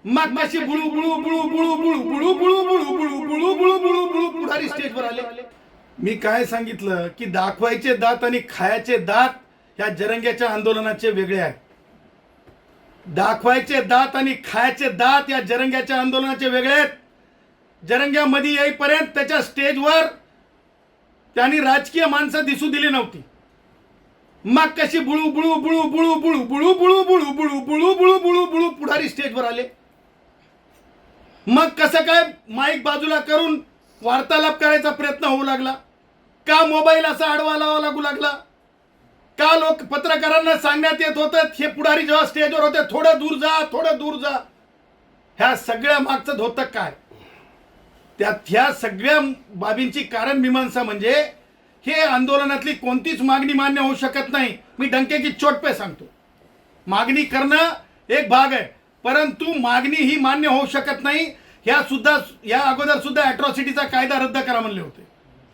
मग कशी बुळू बुळू बुळू बुळू बुळू बुळू बुळू बुळू बुळू बुळू बुळू बुळू बुळू पुढारी स्टेजवर आले. मी काय सांगितलं की दाखवायचे दात आणि खायचे दात ह्या जरंग्याच्या आंदोलनाचे वेगळे आहेत. दाखवायचे दात आणि खायचे दात या जरंग्याच्या आंदोलनाचे वेगळे आहेत. जरंग्यामध्ये येईपर्यंत त्याच्या स्टेजवर त्यांनी राजकीय माणसं दिसू दिली नव्हती. मग कशी बुळू बुळू बुळू बुळू बुळू बुळू बुळू बुळू बुळू बुळू बुळू बुळू बुळू पुढारी स्टेजवर आले. मग कसं काय माईक बाजूला करून वार्तालाप करायचा प्रयत्न होऊ लागला? का मोबाईल असा आडवा लावा लागू लागला? का लोक पत्रकारांना सांगण्यात येत होतं हे पुढारी जेव्हा स्टेजवर होते थोडं दूर जा थोडं दूर जा. ह्या सगळ्या मागचं होतं काय? त्यात ह्या सगळ्या बाबींची कारण मीमांसा म्हणजे हे आंदोलनातली कोणतीच मागणी मान्य होऊ शकत नाही. मी डंके की चोट पे सांगतो. मागणी करणं एक भाग आहे, परंतु मागणी ही मान्य होऊ शकत नाही. या अगोदर सुद्धा अॅट्रॉसिटीचा कायदा रद्द करा म्हणले होते.